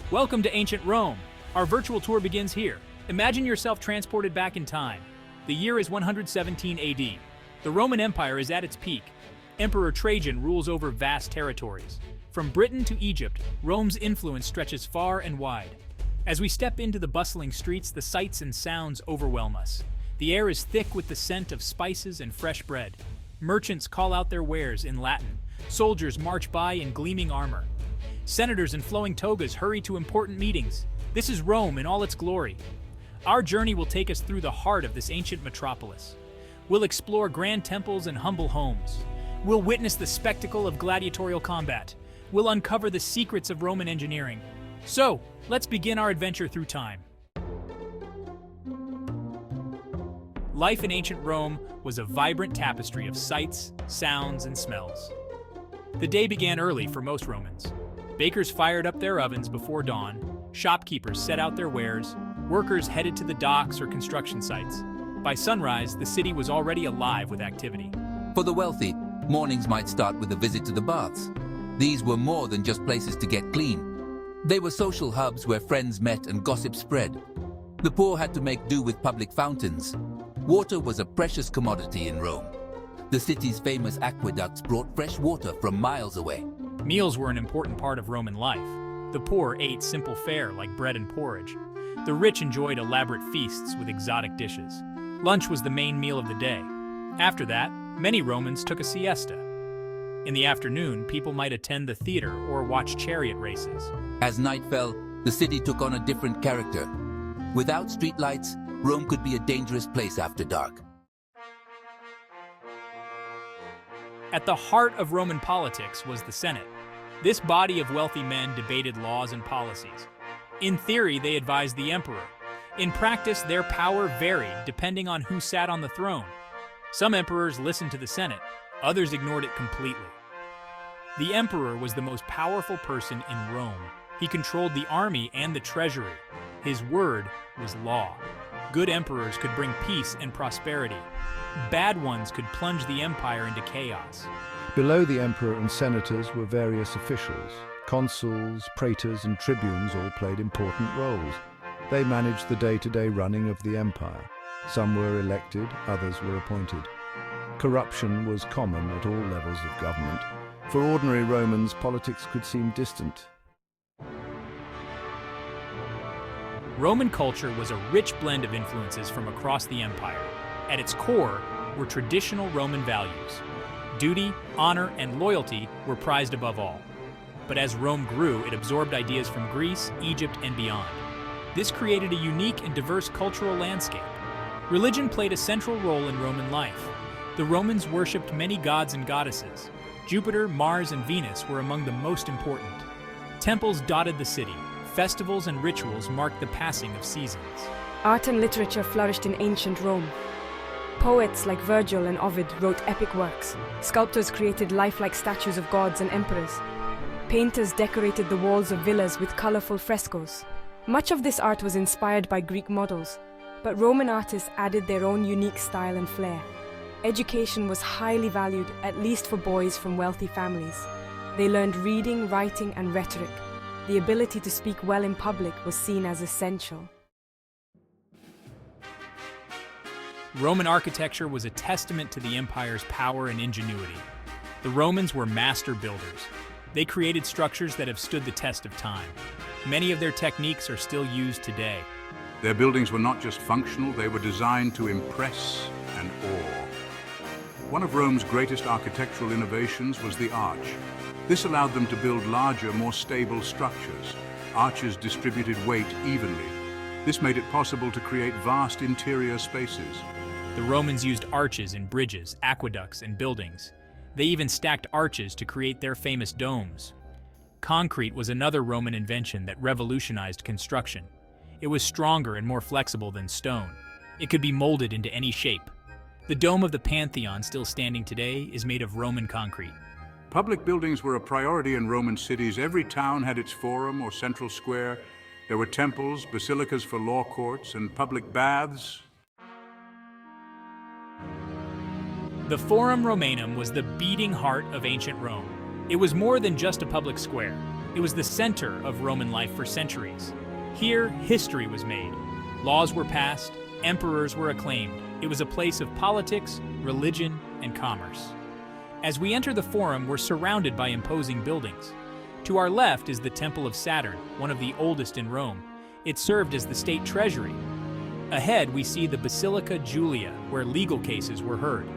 Welcome to ancient Rome. Our virtual tour begins here. Imagine yourself transported back in time. The year is 117 AD. The Roman Empire is at its peak. Emperor Trajan rules over vast territories. From Britain to Egypt, Rome's influence stretches far and wide. As we step into the bustling streets, the sights and sounds overwhelm us. The air is thick with the scent of spices and fresh bread. Merchants call out their wares in Latin. Soldiers march by in gleaming armor. Senators in flowing togas hurry to important meetings. This is Rome in all its glory. Our journey will take us through the heart of this ancient metropolis. We'll explore grand temples and humble homes. We'll witness the spectacle of gladiatorial combat. We'll uncover the secrets of Roman engineering. So, let's begin our adventure through time. Life in ancient Rome was a vibrant tapestry of sights, sounds, and smells. The day began early for most Romans. Bakers fired up their ovens before dawn, shopkeepers set out their wares, workers headed to the docks or construction sites. By sunrise, the city was already alive with activity. For the wealthy, mornings might start with a visit to the baths. These were more than just places to get clean. They were social hubs where friends met and gossip spread. The poor had to make do with public fountains. Water was a precious commodity in Rome. The city's famous aqueducts brought fresh water from miles away. Meals were an important part of Roman life. The poor ate simple fare like bread and porridge. The rich enjoyed elaborate feasts with exotic dishes. Lunch was the main meal of the day. After that, many Romans took a siesta. In the afternoon, people might attend the theater or watch chariot races. As night fell, the city took on a different character. Without streetlights, Rome could be a dangerous place after dark. At the heart of Roman politics was the Senate. This body of wealthy men debated laws and policies. In theory, they advised the emperor. In practice, their power varied depending on who sat on the throne. Some emperors listened to the Senate, others ignored it completely. The emperor was the most powerful person in Rome. He controlled the army and the treasury. His word was law. Good emperors could bring peace and prosperity. Bad ones could plunge the empire into chaos. Below the emperor and senators were various officials. Consuls, praetors, and tribunes all played important roles. They managed the day-to-day running of the empire. Some were elected, others were appointed. Corruption was common at all levels of government. For ordinary Romans, politics could seem distant. Roman culture was a rich blend of influences from across the empire. At its core were traditional Roman values. Duty, honor, and loyalty were prized above all. But as Rome grew, it absorbed ideas from Greece, Egypt, and beyond. This created a unique and diverse cultural landscape. Religion played a central role in Roman life. The Romans worshipped many gods and goddesses. Jupiter, Mars, and Venus were among the most important. Temples dotted the city. Festivals and rituals marked the passing of seasons. Art and literature flourished in ancient Rome. Poets like Virgil and Ovid wrote epic works. Sculptors created lifelike statues of gods and emperors. Painters decorated the walls of villas with colorful frescoes. Much of this art was inspired by Greek models, but Roman artists added their own unique style and flair. Education was highly valued, at least for boys from wealthy families. They learned reading, writing, and rhetoric. The ability to speak well in public was seen as essential. Roman architecture was a testament to the empire's power and ingenuity. The Romans were master builders. They created structures that have stood the test of time. Many of their techniques are still used today. Their buildings were not just functional, they were designed to impress and awe. One of Rome's greatest architectural innovations was the arch. This allowed them to build larger, more stable structures. Arches distributed weight evenly. This made it possible to create vast interior spaces. The Romans used arches in bridges, aqueducts, and buildings. They even stacked arches to create their famous domes. Concrete was another Roman invention that revolutionized construction. It was stronger and more flexible than stone. It could be molded into any shape. The dome of the Pantheon, still standing today, is made of Roman concrete. Public buildings were a priority in Roman cities. Every town had its forum or central square. There were temples, basilicas for law courts, and public baths. The Forum Romanum was the beating heart of ancient Rome. It was more than just a public square. It was the center of Roman life for centuries. Here, history was made. Laws were passed, emperors were acclaimed. It was a place of politics, religion, and commerce. As we enter the Forum, we're surrounded by imposing buildings. To our left is the Temple of Saturn, one of the oldest in Rome. It served as the state treasury. Ahead, we see the Basilica Julia, where legal cases were heard.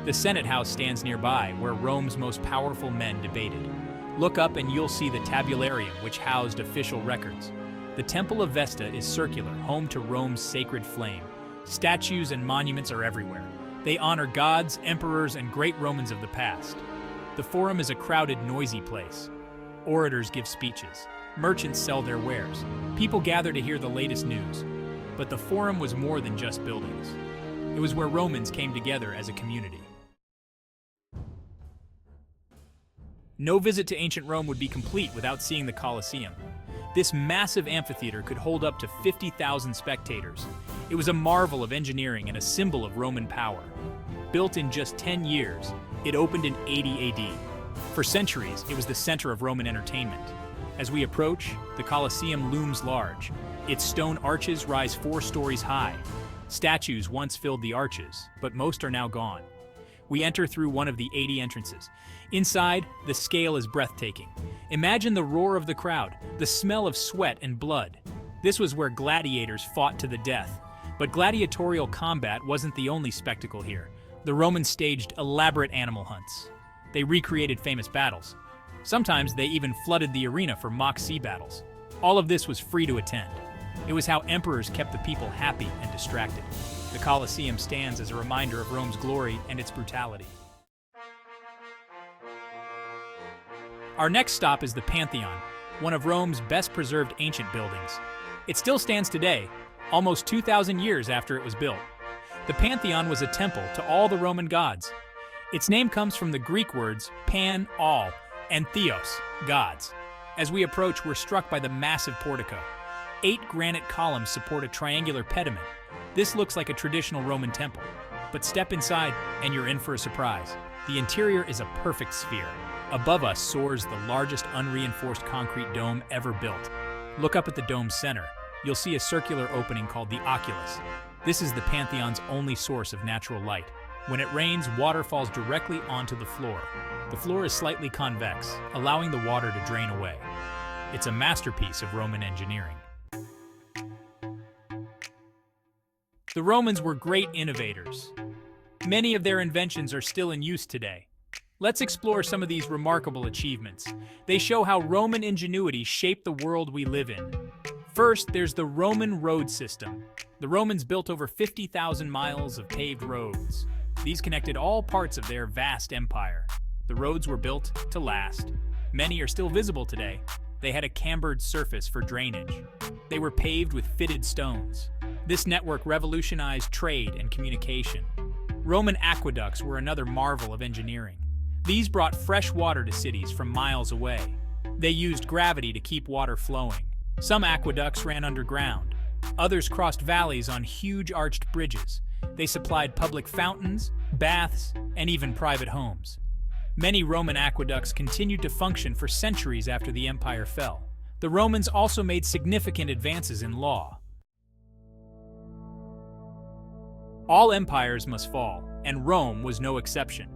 The Senate House stands nearby, where Rome's most powerful men debated. Look up and you'll see the Tabularium, which housed official records. The Temple of Vesta is circular, home to Rome's sacred flame. Statues and monuments are everywhere. They honor gods, emperors, and great Romans of the past. The Forum is a crowded, noisy place. Orators give speeches. Merchants sell their wares. People gather to hear the latest news. But the Forum was more than just buildings. It was where Romans came together as a community. No visit to ancient Rome would be complete without seeing the Colosseum. This massive amphitheater could hold up to 50,000 spectators. It was a marvel of engineering and a symbol of Roman power. Built in just 10 years, it opened in 80 AD. For centuries, it was the center of Roman entertainment. As we approach, the Colosseum looms large. Its stone arches rise 4 stories high. Statues once filled the arches, but most are now gone. We enter through one of the 80 entrances. Inside, the scale is breathtaking. Imagine the roar of the crowd, the smell of sweat and blood. This was where gladiators fought to the death. But gladiatorial combat wasn't the only spectacle here. The Romans staged elaborate animal hunts. They recreated famous battles. Sometimes they even flooded the arena for mock sea battles. All of this was free to attend. It was how emperors kept the people happy and distracted. The Colosseum stands as a reminder of Rome's glory and its brutality. Our next stop is the Pantheon, one of Rome's best-preserved ancient buildings. It still stands today, almost 2,000 years after it was built. The Pantheon was a temple to all the Roman gods. Its name comes from the Greek words pan, all, and theos, gods. As we approach, we're struck by the massive portico. 8 granite columns support a triangular pediment. This looks like a traditional Roman temple. But step inside and you're in for a surprise. The interior is a perfect sphere. Above us soars the largest unreinforced concrete dome ever built. Look up at the dome's center. You'll see a circular opening called the oculus. This is the Pantheon's only source of natural light. When it rains, water falls directly onto the floor. The floor is slightly convex, allowing the water to drain away. It's a masterpiece of Roman engineering. The Romans were great innovators. Many of their inventions are still in use today. Let's explore some of these remarkable achievements. They show how Roman ingenuity shaped the world we live in. First, there's the Roman road system. The Romans built over 50,000 miles of paved roads. These connected all parts of their vast empire. The roads were built to last. Many are still visible today. They had a cambered surface for drainage. They were paved with fitted stones. This network revolutionized trade and communication. Roman aqueducts were another marvel of engineering. These brought fresh water to cities from miles away. They used gravity to keep water flowing. Some aqueducts ran underground. Others crossed valleys on huge arched bridges. They supplied public fountains, baths, and even private homes. Many Roman aqueducts continued to function for centuries after the empire fell. The Romans also made significant advances in law. All empires must fall, and Rome was no exception.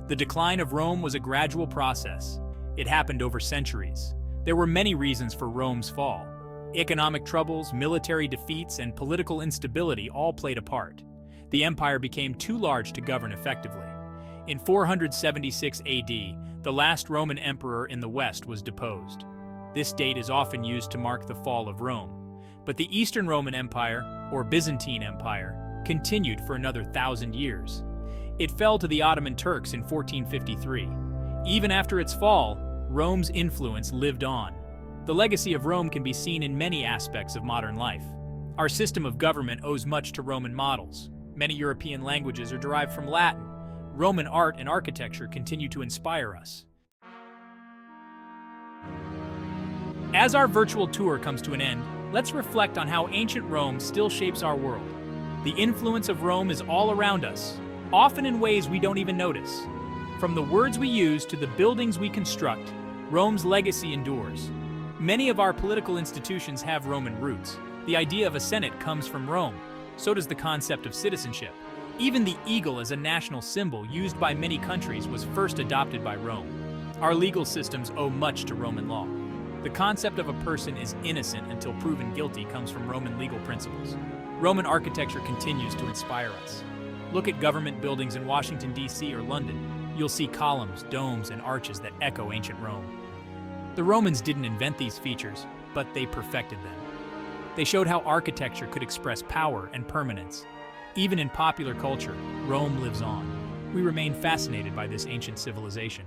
The decline of Rome was a gradual process. It happened over centuries. There were many reasons for Rome's fall. Economic troubles, military defeats, and political instability all played a part. The empire became too large to govern effectively. In 476 AD, the last Roman emperor in the West was deposed. This date is often used to mark the fall of Rome. But the Eastern Roman Empire, or Byzantine Empire, continued for another 1,000 years. It fell to the Ottoman Turks in 1453. Even after its fall, Rome's influence lived on. The legacy of Rome can be seen in many aspects of modern life. Our system of government owes much to Roman models. Many European languages are derived from Latin. Roman art and architecture continue to inspire us. As our virtual tour comes to an end, let's reflect on how ancient Rome still shapes our world. The influence of Rome is all around us, often in ways we don't even notice. From the words we use to the buildings we construct, Rome's legacy endures. Many of our political institutions have Roman roots. The idea of a Senate comes from Rome. So does the concept of citizenship. Even the eagle as a national symbol used by many countries was first adopted by Rome. Our legal systems owe much to Roman law. The concept of a person is innocent until proven guilty comes from Roman legal principles. Roman architecture continues to inspire us. Look at government buildings in Washington, D.C. or London. You'll see columns, domes, and arches that echo ancient Rome. The Romans didn't invent these features, but they perfected them. They showed how architecture could express power and permanence. Even in popular culture, Rome lives on. We remain fascinated by this ancient civilization.